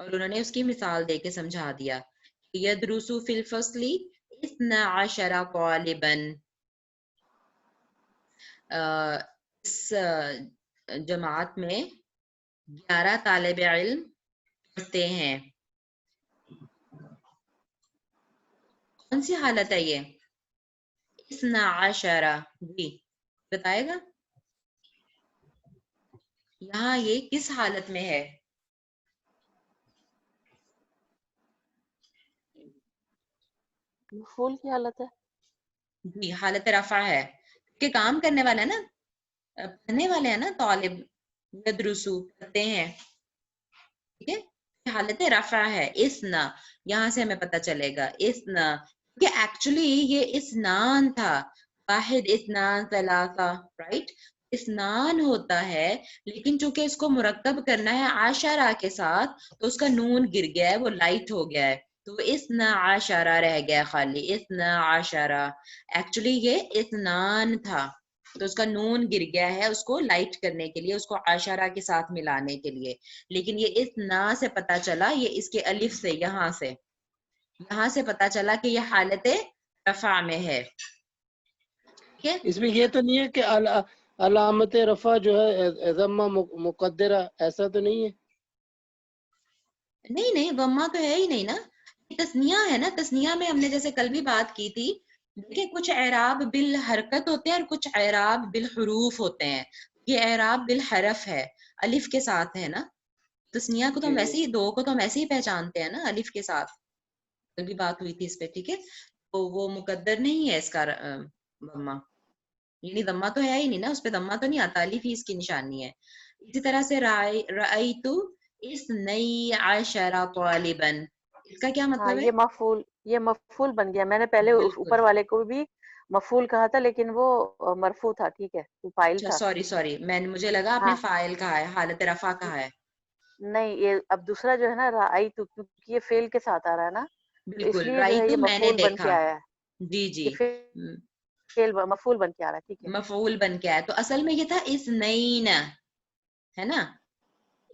اور انہوں نے اس کی مثال دے کے سمجھا دیا. یدرسو فی الفصل 12 طالبا، اس جماعت میں 11 طالب علم پڑھتے ہیں. کون سی حالت ہے یہ؟ 12. جی بتائے گا یہاں یہ کس حالت میں ہے؟ مفعول کی حالت ہے. جی حالت رفع ہے کہ کام کرنے والا ہے نا، پڑھنے والے ہیں نا، طالب یدرسو پڑھتے ہیں، ٹھیک ہے، حالت رفع ہے. اسنا یہاں سے ہمیں پتہ چلے گا اسنا کہ ایکچولی یہ اسنان تھا، واحد اسنان ثلاثہ، رائٹ. اسنان ہوتا ہے لیکن چونکہ اس کو مرکب کرنا ہے عاشرہ کے ساتھ تو اس کا نون گر گیا ہے، وہ لائٹ ہو گیا ہے، تو 12 رہ گیا خالی. 12 ایکچولی یہ اسنان تھا تو اس کا نون گر گیا ہے اس کو لائٹ کرنے کے لیے، اس کو عاشرہ کے ساتھ ملانے کے لیے. لیکن یہ اسنا سے پتا چلا، یہ اس کے الف سے یہاں سے پتا چلا کہ یہ حالت رفع میں ہے. اس میں یہ تو نہیں ہے کہ علامت رفع جو ہے ضمہ مقدرہ، ایسا تو نہیں ہے؟ نہیں ضمہ تو ہے ہی نہیں نا، تثنیہ ہے نا. تثنیہ میں ہم نے جیسے کل بھی بات کی تھی، دیکھیں کچھ اعراب بالحرکت ہوتے ہیں اور کچھ اعراب بالحروف ہوتے ہیں. یہ اعراب بالحرف ہے، الف کے ساتھ ہے نا. تثنیہ کو تو ہم ویسے ہی، دو کو تو ہم ایسے ہی پہچانتے ہیں نا الف کے ساتھ. کل بھی بات ہوئی تھی اس پہ، ٹھیک ہے. تو وہ مقدر نہیں ہے اس کا ضمہ، یعنی ضمہ تو ہے ہی نہیں نا، اس پہ ضمہ تو نہیں آتا، الف ہی اس کی نشانی ہے. اسی طرح سے رأیتو 12 طالبا، اس کا کیا مطلب ہے؟ یہ مفعول بن گیا. میں نے پہلے اوپر والے کو بھی مفعول کہا تھا لیکن وہ مرفوع تھا، ٹھیک ہے، وہ فاعل تھا. سوری مجھے لگا آپ نے فاعل کہا ہے، حالت رفع کہا ہے. نہیں، یہ اب دوسرا جو ہے نا رأیتو، کیونکہ یہ فعل کے ساتھ آ رہا ہے نا، تو اس بالکل. لیے جو ہے یہ میں نے مفعول بن کے دیکھا، آیا ہے. جی یہ فعل مفعول بن کے آ رہا ہے، ٹھیک ہے. مفعول بن کے آیا. تو اصل میں یہ تھا اثنین، ہے نا،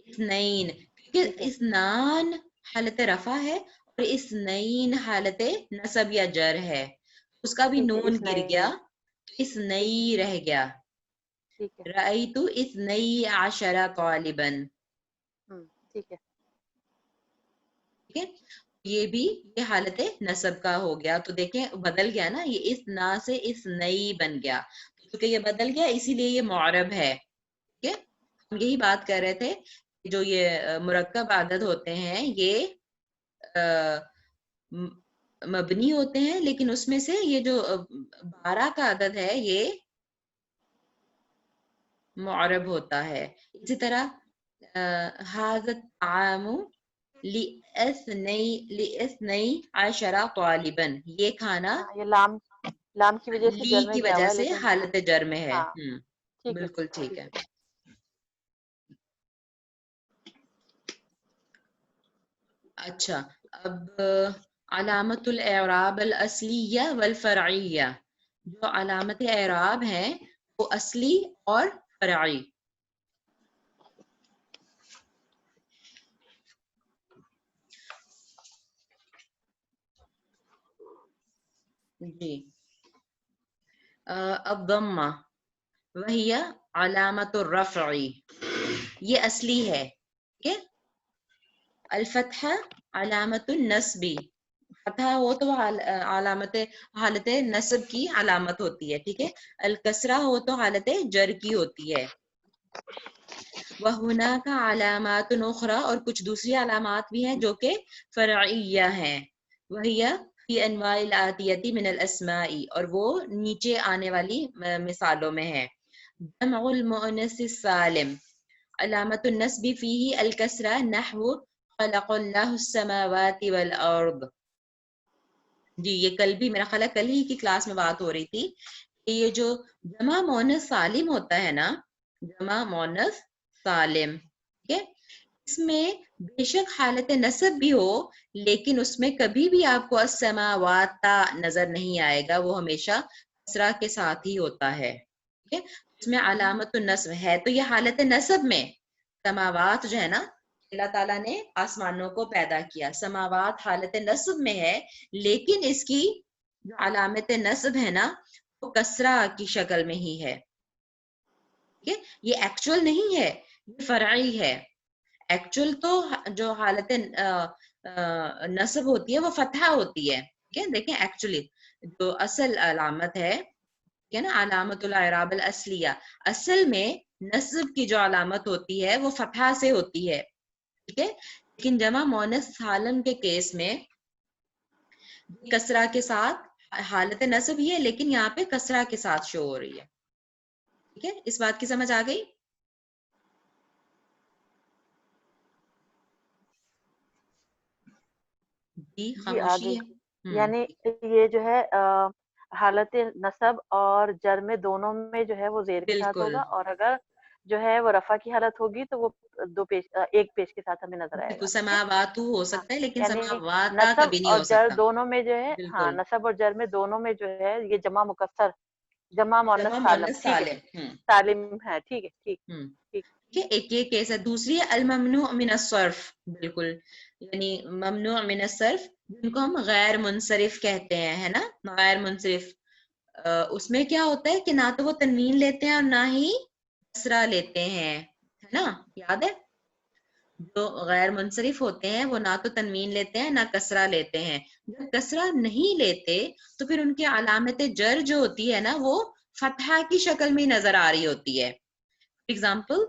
اثنین، کیونکہ اثنان حالت رفع ہے اور اثنین حالت نصب یا جر ہے، اس کا بھی نون گر گیا، اثنئی رہ گیا. رأیتو 12 طالبا، ٹھیک ہے. ٹھیک ہے. یہ بھی یہ حالت نصب کا ہو گیا. تو دیکھیں بدل گیا نا، یہ اسنا سے اسنئی بن گیا، کیونکہ یہ بدل گیا اسی لیے یہ معرب ہے. ٹھیک ہے. ہم یہی بات کر رہے تھے جو یہ مرکب عدد ہوتے ہیں یہ مبنی ہوتے ہیں، لیکن اس میں سے یہ جو 12 کا عدد ہے یہ معرب ہوتا ہے. اسی طرح هذا الطعام ل12 طالبا، یہ کھانا یہ لام کی وجہ سے جر میں کی گیا وجہ ہوا ہے، سے لیکن حالت جر میں ہے. ٹھیک بالکل ٹھیک ہے. اچھا، اب علامت الاعراب الاصلیہ والفرعیہ، جو علامت اعراب ہیں وہ اصلی اور فرعی. جی الضمہ وہی علامت الرفع، یہ اصلی ہے. ٹھیک ہے. الفتحہ علامت النصبی، فتحہ ہو تو علامت حالت نصب کی علامت ہوتی ہے. ٹھیک ہے. الکسرہ ہو تو حالت جر کی ہوتی ہے. وَهُنَاكَ عَلَامَاتٌ أُخْرَى، اور کچھ دوسری علامات بھی ہیں جو کہ فرعیہ ہیں. وَهِيَ فِي أَنْوَاعِ الْآتِيَةِ مِنَ الْأَسْمَاءِ، اور وہ نیچے آنے والی مثالوں میں ہیں. جمع المؤنث السالم، علامت النصب فیہ الکسرہ، نحو خلق اللہ السماوات والارض. جی یہ کل بھی میرا خیال ہے کل ہی کی کلاس میں بات ہو رہی تھی کہ یہ جو جمع مؤنث سالم ہوتا ہے نا، جمع مؤنث سالم، ٹھیک ہے، اس میں بے شک حالت نصب بھی ہو لیکن اس میں کبھی بھی آپ کو السماوات نظر نہیں آئے گا، وہ ہمیشہ کسرہ کے ساتھ ہی ہوتا ہے. ٹھیک ہے. اس میں علامت النصب ہے تو یہ حالت نصب میں سماوات جو ہے نا اللہ تعالیٰ نے آسمانوں کو پیدا کیا. سماوات حالت نصب میں ہے لیکن اس کی جو علامت نصب ہے نا وہ کسرہ کی شکل میں ہی ہے. یہ ایکچول نہیں ہے, یہ فرعی ہے. ایکچول تو جو حالت نصب ہوتی ہے وہ فتحہ ہوتی ہے. دیکھیں ایکچولی جو اصل علامت ہے نا علامت الاعراب الاصلیہ, اصل میں نصب کی جو علامت ہوتی ہے وہ فتحہ سے ہوتی ہے. ٹھیک ہے, لیکن جمع مؤنث سالم کے کیس میں کسرہ کے ساتھ حالت نصب ہی ہے لیکن یہاں پہ کسرہ کے ساتھ شو ہو رہی ہے. ٹھیک ہے, اس بات کی سمجھ آ گئی؟ جی جی خاموشی آگے. ہے. یعنی یہ جو ہے حالت نصب اور جر میں دونوں میں جو ہے وہ زیر کے ساتھ بالکل ہوگا, اور اگر جو ہے وہ رفع کی حالت ہوگی تو وہ ایک پیش کے ساتھ ہمیں نظر آئے بالکل گا. سماوات ہو ہاں, سکتا ہے لیکن یعنی سماواتا نصب کبھی نہیں اور ہو جر سکتا. دونوں میں جو ہے, ہاں بالکل نصب اور جر میں دونوں میں جو ہے یہ جمع مکسر جمع مؤنث جمع سالم, مؤنث ٹھیک ہے, سالم. سالم ہے. ٹھیک ہے, ٹھیک ٹھیک. ایک یہ کیس ہے. دوسری ہے الممنوع من الصرف. بالکل, یعنی ممنوع من الصرف جن کو ہم غیر منصرف کہتے ہیں, ہے نا, غیر منصرف. اس میں کیا ہوتا ہے کہ نہ تو وہ تنوین لیتے ہیں اور نہ ہی کسرہ لیتے ہیں, ہے نا, یاد ہے. جو غیر منصرف ہوتے ہیں وہ نہ تو تنوین لیتے ہیں نہ کسرہ لیتے ہیں. جب کسرہ نہیں لیتے تو پھر ان کی علامت جر جو ہوتی ہے نا وہ فتحہ کی شکل میں نظر آ رہی ہوتی ہے. اگزامپل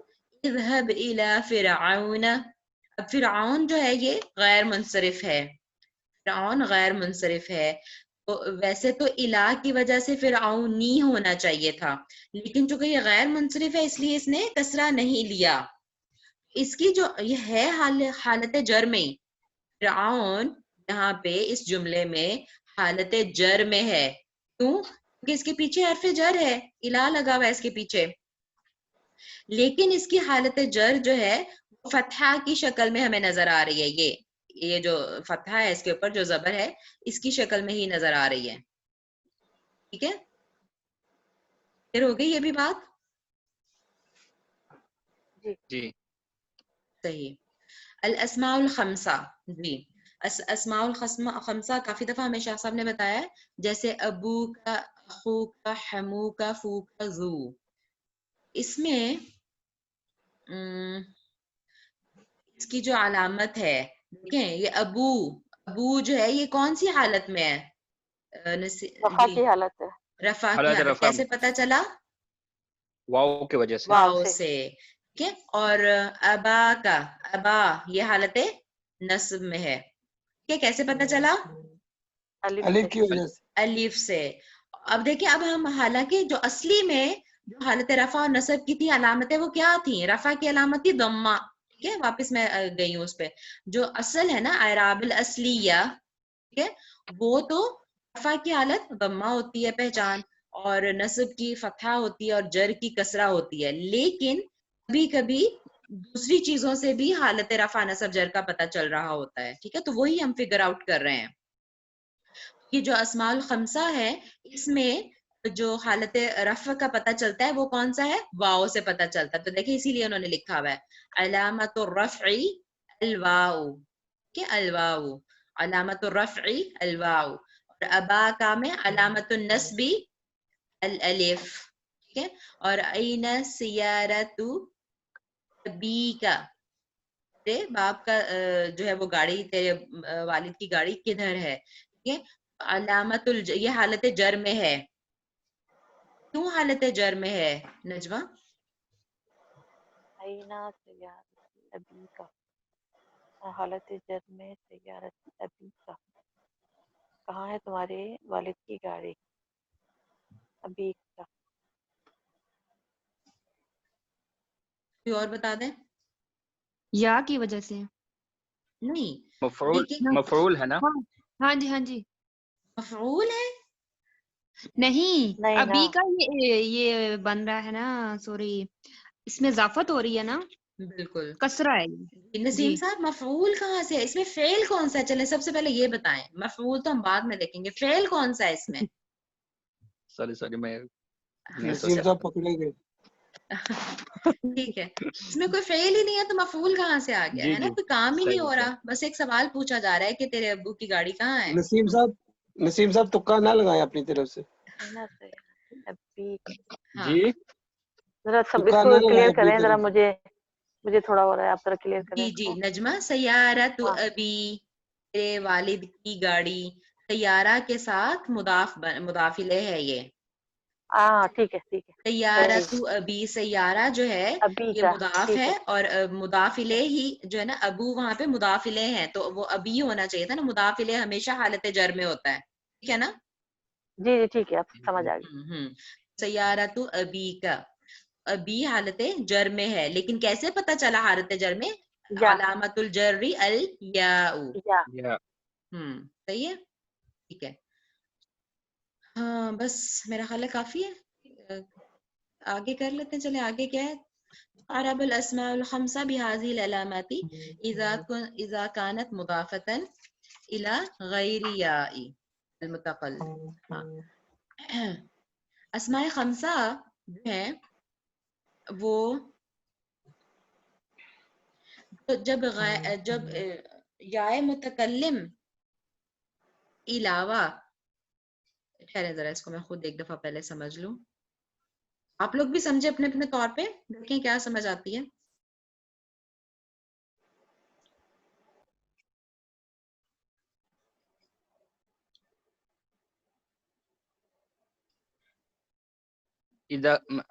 اذهب الى فرعون. اب فرعون جو ہے یہ غیر منصرف ہے, فرعون غیر منصرف ہے. تو ویسے تو الہ کی وجہ سے فرعونی ہونا چاہیے تھا, لیکن چونکہ یہ غیر منصرف ہے اس لیے اس نے کسرہ نہیں لیا. اس کی جو یہ ہے حالت جر میں, فرعون یہاں پہ اس جملے میں حالت جر میں ہے. کیوں؟ کیونکہ اس کے پیچھے حرف جر ہے, الہ لگا ہوا ہے اس کے پیچھے, لیکن اس کی حالت جر جو ہے فتحہ کی شکل میں ہمیں نظر آ رہی ہے. یہ جو فتحہ ہے اس کے اوپر جو زبر ہے اس کی شکل میں ہی نظر آ رہی ہے. ٹھیک ہے, پھر ہو گئی یہ بھی بات. جی صحیح. الاسماء الخمسہ. جی اسماء الخمسہ کافی دفعہ ہمیں شاہ صاحب نے بتایا ہے, جیسے ابو کا, اخو کا, حمو کا, فو کا, زو. اس میں اس کی جو علامت ہے دیکھیں, یہ ابو جو ہے یہ کون سی حالت میں ہے؟ رفع جی کی حالت ہے, رفع کی حالت حالت. رفع کیسے پتا چلا؟ واو کی وجہ سے. واو سے. ٹھیک ہے, اور ابا کا, ابا یہ حالت نصب میں ہے. ٹھیک ہے, کیسے پتا چلا؟ الف کی وجہ سے. الف سے. اب دیکھیں, اب ہم حالانکہ جو اصلی میں جو حالت رفع اور نصب کی تھی علامتیں وہ کیا تھیں؟ رفع کی علامت تھی ضمہ. ٹھیک ہے, واپس میں گئی ہوں اس پہ. جو اصل ہے نا اعراب الاصلیہ, ٹھیک ہے, وہ تو رفع کی حالت ضمہ ہوتی ہے پہچان, اور نصب کی فتحہ ہوتی ہے اور جر کی کسرہ ہوتی ہے. لیکن کبھی کبھی دوسری چیزوں سے بھی حالت رفع نصب جر کا پتہ چل رہا ہوتا ہے. ٹھیک ہے, تو وہی ہم فگر آؤٹ کر رہے ہیں. یہ جو اسماء الخمسہ ہے اس میں جو حالت رفع کا پتہ چلتا ہے وہ کون سا ہے؟ واو سے پتہ چلتا ہے. تو دیکھیں اسی لیے انہوں نے لکھا ہوا ہے علامت الرفع الواو. کہ الواو علامت الرفع الواو, اور ابا کا میں علامت النصب الالف. ٹھیک ہے, اور این سیارت ابیکا, تیرے باپ کا جو ہے وہ گاڑی, تیرے والد کی گاڑی کدھر ہے. ٹھیک ہے, علامت یہ حالت جر میں ہے. کیوں حالت جر میں ہے نجوہ؟ ابی کا حالت جر میں سیارت ابی کا, کہاں ہے تمہارے والد کی گاڑی, ابی کا. کوئی اور بتا دیں؟ یا کی وجہ سے نہیں, مفعول ہے نا. ہاں جی, ہاں جی, مفعول ہے. نہیں نہیں ابھی نا, کا یہ بن رہا ہے نا, سوری اس میں اضافت ہو رہی ہے نا, بالکل. کسرہ ہے. نسیم جی صاحب مفعول کہاں سے ہے اس میں؟ فعل کون سا ہے؟ چلیں سب سے پہلے یہ بتائیں, مفعول تو ہم بعد میں دیکھیں گے, فعل کون سا ہے اس میں؟ سوری میں نسیم صاحب پکڑے گئے. ٹھیک ہے, اس میں کوئی فعل ہی نہیں ہے تو مفعول کہاں سے آ گیا جی ہے نا, جی کوئی کام ہی نہیں صحیح ہو رہا, بس ایک سوال پوچھا جا رہا ہے کہ تیرے ابو کی گاڑی کہاں ہے. نسیم صاحب تکا نہ لگائیں اپنی طرف سے, ابھی ہاں جی ذرا سب اس تکا کو نہ لگائیں کلیئر اپنی کریں ذرا, طرف سے. مجھے تھوڑا ہو رہا ہے, آپ ذرا کلیئر کریں جی اس جی کو. نجمہ, سیارۃ ہاں ابی, تیرے والد کی گاڑی, سیارہ کے ساتھ مضاف الیہ ہے یہ. ہاں ٹھیک ہے سیارۃ صحیح, ابی, سیارہ جو ہے ابھی یہ کا مضاف ٹھیک ہے, ہے. اور مضاف الیہ ہی جو ہے نا, ابو وہاں پہ مضاف الیہ ہے, تو وہ ابھی ہونا چاہیے تھا نا, مضاف الیہ ہمیشہ حالت جر میں ہوتا ہے, ٹھیک ہے نا. جی جی ٹھیک ہے, اب سمجھ آ گئی. سیارۃ ابی کا, ابھی حالت جر میں ہے, لیکن کیسے پتا چلا حالت جر میں؟ یا علامت الجر الیاء. یا یا صحیح ہے, ٹھیک ہے. ہاں بس میرا خیال ہے کافی ہے, آگے کر لیتے ہیں. چلے آگے کیا ہے؟ عرب الاسماء الخمسہ بهذه العلامات اذا كانت مضافة الى غیر یاء المتقلب. ہاں, اسماء خمسہ جو ہیں وہ جب یا متکلم علاوہ, خیر ذرا اس کو میں خود ایک دفعہ پہلے سمجھ لوں, آپ لوگ بھی سمجھے اپنے اپنے طور پہ, دیکھیں کیا سمجھ آتی ہے.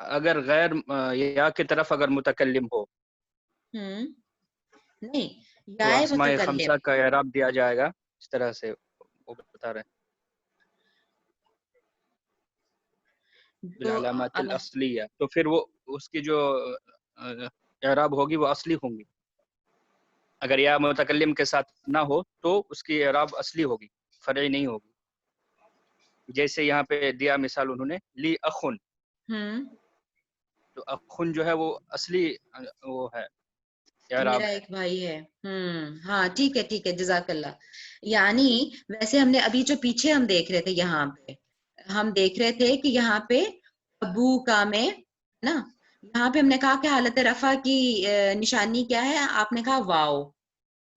اگر غیر یا کی طرف اگر متکلم ہو نہیں, تو یا اسماء متکلم, خمسہ کا اعراب دیا جائے گا اس طرح سے, وہ بتا رہے ہیں بالعلامات الاصلیہ, تو پھر وہ اس کی جو اعراب ہوگی وہ اصلی ہوں گی. اگر یا متکلم کے ساتھ نہ ہو تو اس کی اعراب اصلی ہوگی, فرعی نہیں ہوگی. جیسے یہاں پہ دیا مثال انہوں نے, لی اخن, تو اخن جو ہے وہ اصلی وہ ہے, اعراب میرا ہے. ایک بھائی ہے. ہاں ٹھیک ہے ٹھیک ہے, جزاک اللہ. یعنی ویسے ہم نے ابھی جو پیچھے ہم دیکھ رہے تھے, یہاں پہ ہم دیکھ رہے تھے کہ یہاں پہ ابو کا میں نا, یہاں پہ ہم نے کہا کہ حالت رفع کی نشانی کیا ہے, آپ نے کہا واو,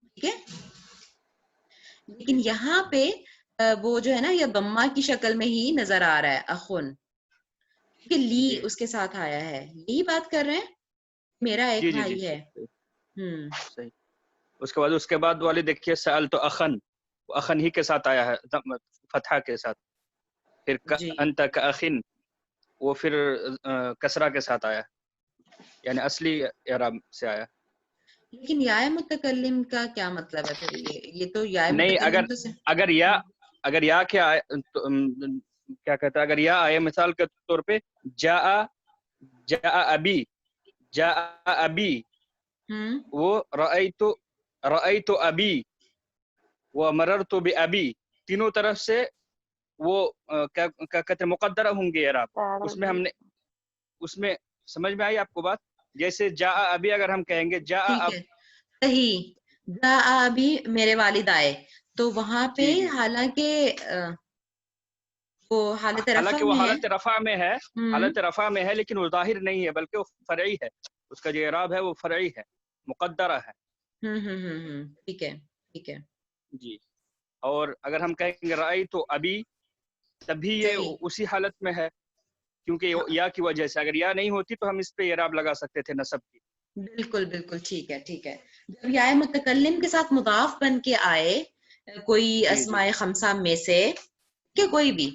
ٹھیک ہے. لیکن یہاں پہ وہ جو ہے نا, یہ ضمہ کی شکل میں ہی نظر آ رہا ہے, اخن, کہ لی جی اس کے ساتھ آیا ہے. یہی بات کر رہے ہیں, میرا ایک جی جی جی بھائی ہے. صحیح. اس کے بعد والے دیکھیے, سأل تو اخن, وہ اخن ہی کے ساتھ آیا ہے, فتحہ کے ساتھ. پھر جی انت کاخن, وہ پھر کسرہ کے ساتھ آیا, یعنی اصلی اعراب سے آیا. لیکن یا متکلم کا کیا مطلب ہے پھر؟ یہ تو یا نہیں, متکلم تو اگر یا کیا کیا کہتا ہے, اگر یا آئے مثال کے طور پہ, جاء ابی, وہ رأیت ابی ومررت بابی, تینوں طرف سے وہ کیا کہتے ہیں, مقدرہ ہوں گے اعراب. اس میں ہم نے, اس میں سمجھ میں آئی آپ کو بات؟ جیسے جاء ابی اگر ہم کہیں گے جاء ٹھیک ہے, صحیح, جاء ابی میرے والد آئے, تو وہاں پہ جی جی, حالانکہ وہ حالت رفع حالانکہ وہ میں ہے, حالت رفع میں ہے, حالت رفع میں ہے, لیکن وہ ظاہر نہیں ہے, بلکہ وہ فرعی ہے. اس کا جو اعراب ہے وہ فرعی ہے, مقدرہ ہے. ٹھیک ہے ٹھیک ہے, جی. اور اگر ہم کہیں گے رأیت ابی, تبھی یہ صحیح, اسی حالت میں ہے, کیونکہ یا کی وجہ سے. اگر یا نہیں ہوتی تو ہم اس پہ اعراب لگا سکتے تھے نصب کی. بالکل بالکل ٹھیک ہے ٹھیک ہے. جب یا متکلم کے ساتھ مضاف بن کے آئے کوئی جی جی اسماء خمسہ میں سے, کہ کوئی بھی,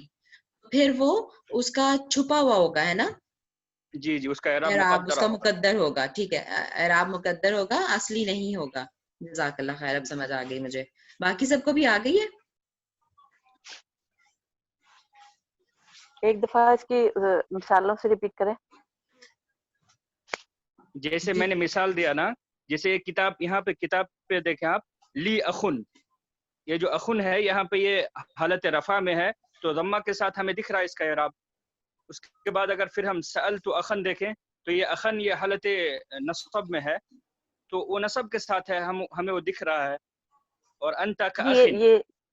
پھر وہ اس کا چھپا ہوا ہوگا, ہے نا, جی جی, اس کا اعراب اعراب اس مقدرہ کا ہوگا. مقدر ہوگا. ٹھیک ہے, اعراب مقدر ہوگا, اصلی نہیں ہوگا. جزاک اللہ خیر, اب سمجھ آ گئی مجھے. باقی سب کو بھی آ گئی ہے؟ ایک دفعہ اس کی مثالوں سے ریپیٹ کریں. جیسے جی میں نے مثال دیا نا, جیسے کتاب, یہاں پہ کتاب پہ دیکھیں آپ, لی اخن, یہ جو اخن ہے یہاں پہ یہ حالت رفع میں ہے, تو ضمہ کے ساتھ ہمیں دکھ رہا ہے اس کا اعراب. اس کے بعد اگر پھر ہم سألت اخن دیکھیں تو یہ اخن یہ حالت نصب میں ہے, تو وہ نصب کے ساتھ ہے, ہمیں وہ دکھ رہا ہے. اور انت جی کاخن,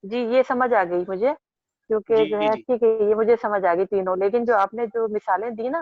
یہ سمجھ آ گئی مجھے, کیونکہ جی جو ہے جی ٹھیک ہے, یہ مجھے سمجھ آ گئی تینوں. لیکن جو آپ نے جو مثالیں دی نا,